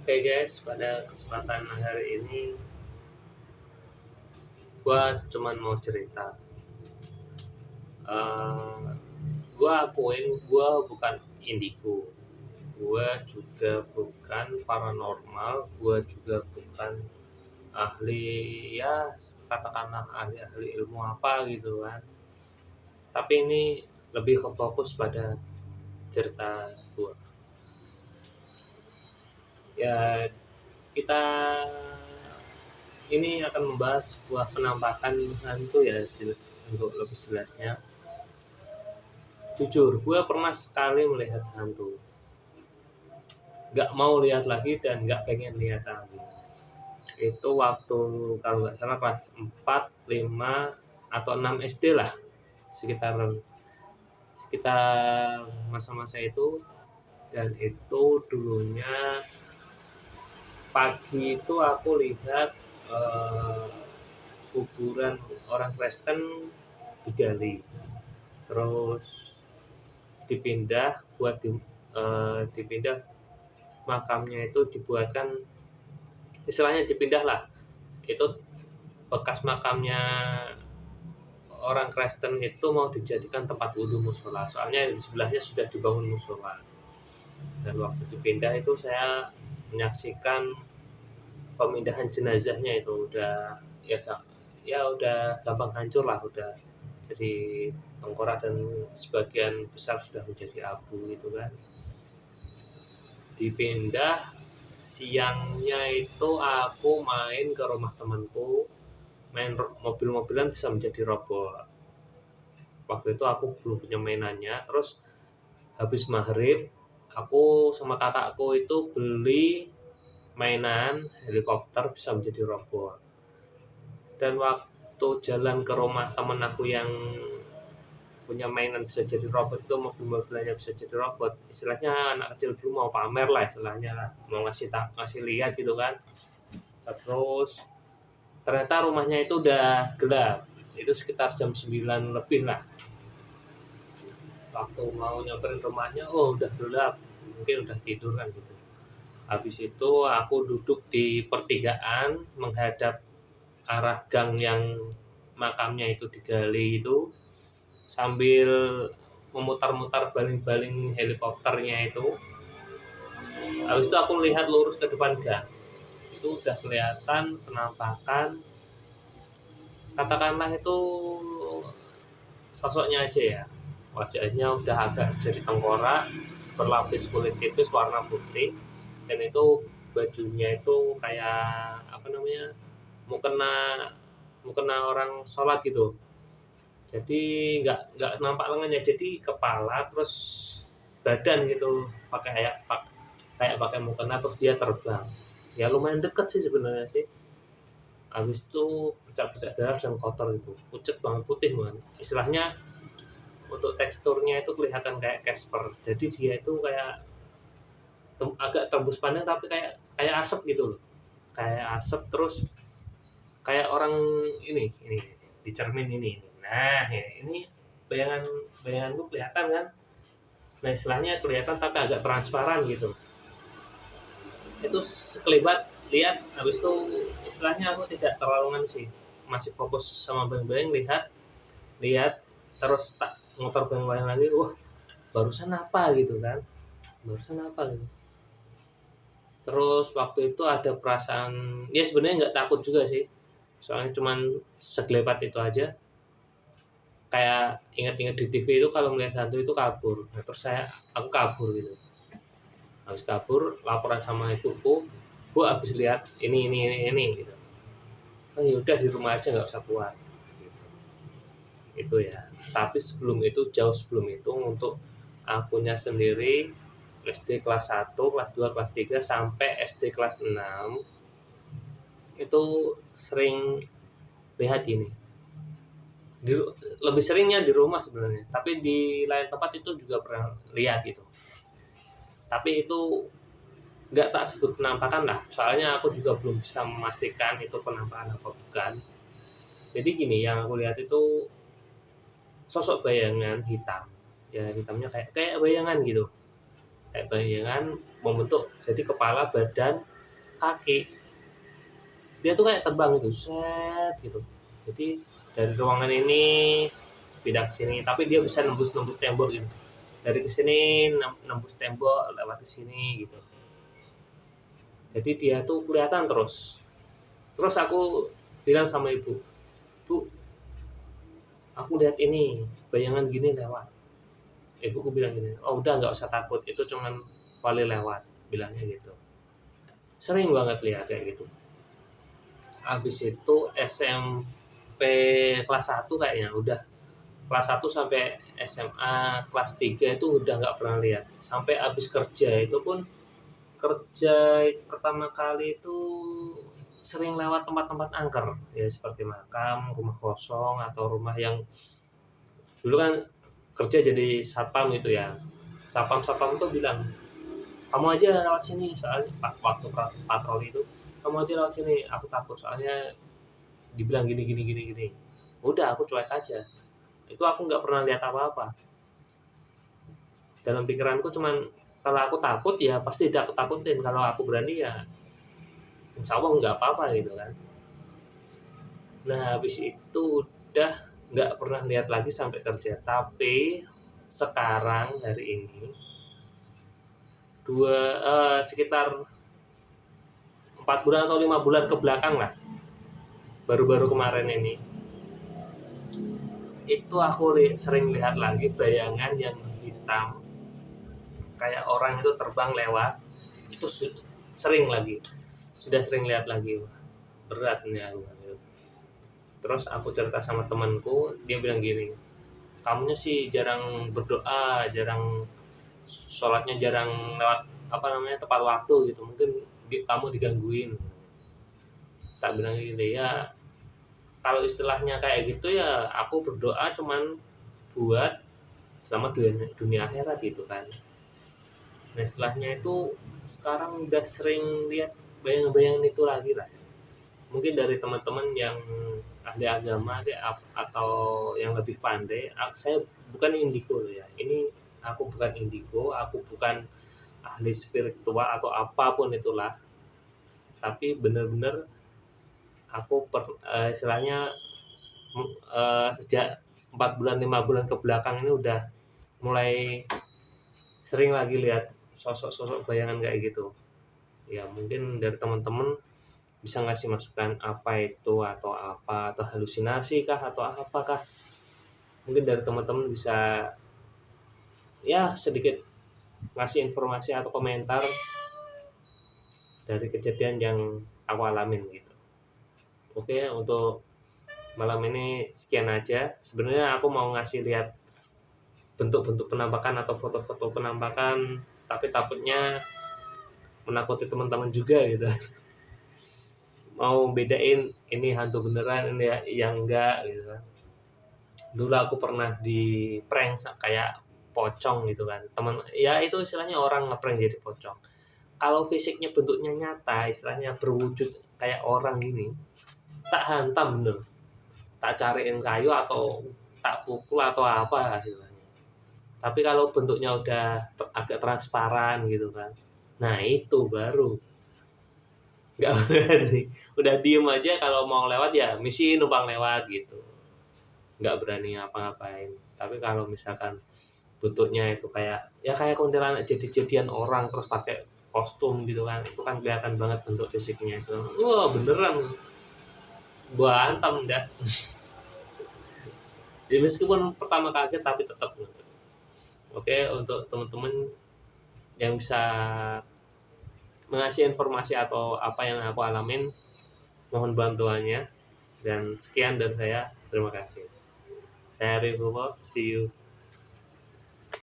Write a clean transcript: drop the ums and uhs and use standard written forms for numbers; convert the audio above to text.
Oke guys, pada kesempatan hari ini gua cuman mau cerita. Eh, gua akuin gua bukan indigo, gua juga bukan paranormal, gua juga bukan ahli, ya katakanlah ahli-ahli ilmu apa gitu kan. Tapi ini lebih ke fokus pada cerita gua. Ya, kita ini akan membahas sebuah penampakan hantu ya, untuk lebih jelasnya. Jujur, gue pernah sekali melihat hantu. Gak mau lihat lagi dan gak pengen lihat lagi. Itu waktu kalau nggak salah kelas 4, 5, atau 6 SD lah. Sekitar sekitar masa-masa itu. Dan itu dulunya pagi itu aku lihat eh, kuburan orang Kristen digali. Terus dipindah makamnya itu dibuatkan, istilahnya dipindah lah, itu bekas makamnya orang Kristen itu mau dijadikan tempat wudhu musola, soalnya di sebelahnya sudah dibangun musola. Dan waktu dipindah itu saya menyaksikan pemindahan jenazahnya, itu udah ya udah gampang hancur lah, udah jadi tengkorak dan sebagian besar sudah menjadi abu gitu kan. Dipindah, siangnya itu aku main ke rumah temanku, main mobil-mobilan bisa menjadi robot. Waktu itu aku belum punya mainannya. Terus habis maghrib, aku sama kakakku itu beli mainan helikopter bisa menjadi robot. Dan waktu jalan ke rumah temen aku yang punya mainan bisa jadi robot, itu mobil-mobilannya bisa jadi robot, istilahnya anak kecil dulu mau pamer lah, istilahnya lah, mau ngasih lihat gitu kan. Terus ternyata rumahnya itu udah gelap, itu sekitar jam 9 lebih lah. Waktu mau nyamperin rumahnya, oh udah gelap, mungkin udah tidur kan gitu. Habis itu aku duduk di pertigaan menghadap arah gang yang makamnya itu digali itu, sambil memutar-mutar baling-baling helikopternya itu. Habis itu aku lihat lurus ke depan gang, itu udah kelihatan penampakan, katakanlah itu sosoknya aja ya. Wajahnya udah agak jadi tengkorak, berlapis kulit tipis warna putih, dan itu bajunya itu kayak apa namanya, mukena mukena orang sholat gitu. Jadi nggak nampak lengannya, jadi kepala terus badan gitu, pakai kayak pakai mukena, terus dia terbang. Ya lumayan deket sih sebenarnya sih. Habis itu bercak-bercak darah dan kotor gitu, pucet banget, putih banget. Istilahnya untuk teksturnya itu kelihatan kayak Casper. Jadi dia itu kayak agak tembus pandang, tapi kayak kayak asap gitu loh. Kayak asap, terus kayak orang ini di cermin ini. Nah, ya, ini bayanganku kelihatan kan. Nah, istilahnya kelihatan tapi agak transparan gitu. Itu sekelibat lihat, habis itu istilahnya aku tidak terlalu sih, masih fokus sama bayang-bayang, lihat lihat terus tak motor bayang-bayang lagi, wah barusan apa gitu kan, barusan apa gitu. Terus waktu itu ada perasaan, ya sebenarnya nggak takut juga sih, soalnya cuman segelebat itu aja. Kayak ingat-ingat di TV itu kalau melihat hantu itu kabur. Nah, terus aku kabur gitu. Habis kabur, laporan sama ibuku, bu habis lihat ini gitu. Oh yaudah, di rumah aja, nggak usah keluar gitu. Itu ya. Tapi sebelum itu, jauh sebelum itu, untuk akunya sendiri, SD kelas 1, kelas 2, kelas 3, sampai SD kelas 6 itu sering lihat ini. Di, lebih seringnya di rumah sebenarnya, tapi di lain tempat itu juga pernah lihat gitu. Tapi itu nggak tak sebut penampakan lah, soalnya aku juga belum bisa memastikan itu penampakan apa bukan. Jadi gini, yang aku lihat itu sosok bayangan hitam, ya hitamnya kayak kayak bayangan gitu, kayak bayangan membentuk jadi kepala, badan, kaki, dia tuh kayak terbang gitu, set gitu. Jadi dari ruangan ini pindah ke sini, tapi dia bisa nembus tembok gitu. Dari ke sini nembus tembok lewat ke sini gitu. Jadi dia tuh kelihatan terus. Terus aku bilang sama ibu, "Bu, aku lihat ini bayangan gini lewat." Ibuku bilang gini, "Oh udah nggak usah takut, itu cuman wali lewat," bilangnya gitu. Sering banget lihat kayak gitu. Habis itu SMP kelas 1 kayaknya udah, kelas 1 sampai SMA kelas 3 itu udah nggak pernah lihat. Sampai habis kerja itu pun, kerja pertama kali itu sering lewat tempat-tempat angker, ya seperti makam, rumah kosong, atau rumah yang dulu kan kerja jadi satpam gitu ya. Satpam tuh bilang, "Kamu aja lewat sini," soalnya waktu patroli itu, "Kamu aja lewat sini, aku takut soalnya dibilang gini gini gini gini." Udah aku cuek aja. Itu aku nggak pernah lihat apa-apa. Dalam pikiranku cuman kalau aku takut ya pasti tidak aku takutin, kalau aku berani ya insya Allah nggak apa-apa gitu kan. Nah habis itu udah nggak pernah lihat lagi sampai kerja. Tapi sekarang hari ini sekitar 4 bulan atau 5 bulan ke belakang lah, baru-baru kemarin ini itu aku sering lihat lagi bayangan yang hitam kayak orang itu terbang lewat. Itu sering lagi, sudah sering lihat lagi. Berat nih aku. Terus aku cerita sama temanku, dia bilang gini, "Kamunya sih jarang berdoa, jarang sholatnya, jarang lewat apa namanya tepat waktu gitu, mungkin kamu digangguin." Tak bilang gini, ya kalau istilahnya kayak gitu ya aku berdoa cuman buat selamat dunia akhirat gitu kan. Nah istilahnya itu sekarang udah sering lihat bayang-bayangan itu lagi lah. Mungkin dari teman-teman yang ahli agama atau yang lebih pandai. Saya bukan indigo ya, ini aku bukan indigo, aku bukan ahli spiritual atau apapun itulah, tapi benar-benar aku istilahnya sejak 4 bulan 5 bulan ke belakang ini udah mulai sering lagi lihat sosok-sosok bayangan kayak gitu. Ya mungkin dari teman-teman bisa ngasih masukan apa itu, atau apa, atau halusinasi kah, atau apakah. Mungkin dari teman-teman bisa ya sedikit ngasih informasi atau komentar dari kejadian yang aku alamin gitu. Oke, untuk malam ini sekian aja. Sebenarnya aku mau ngasih lihat bentuk-bentuk penampakan atau foto-foto penampakan, tapi takutnya menakuti teman-teman juga gitu. Mau bedain ini hantu beneran, ini yang enggak gitu kan. Dulu aku pernah di prank kayak pocong gitu kan. Teman ya itu istilahnya orang ngeprank jadi pocong. Kalau fisiknya bentuknya nyata, istilahnya berwujud kayak orang gini, tak hantam bener. Tak cariin kayu atau tak pukul atau apa istilahnya. Tapi kalau bentuknya udah agak transparan gitu kan. Nah, itu baru nggak berani. Udah diem aja, kalau mau lewat ya misi numpang lewat gitu. Nggak berani ngapa-ngapain. Tapi kalau misalkan bentuknya itu kayak kuntilanak jadi-jadian orang terus pakai kostum gitu kan, itu kan kelihatan banget bentuk fisiknya itu. Wah beneran, gua hantam dah. Ya meskipun pertama kaget tapi tetap. Oke, untuk teman-teman yang bisa mengasih informasi atau apa yang aku alamin, mohon bantuannya. Dan sekian dari saya, terima kasih. Saya Ribuwo, see you.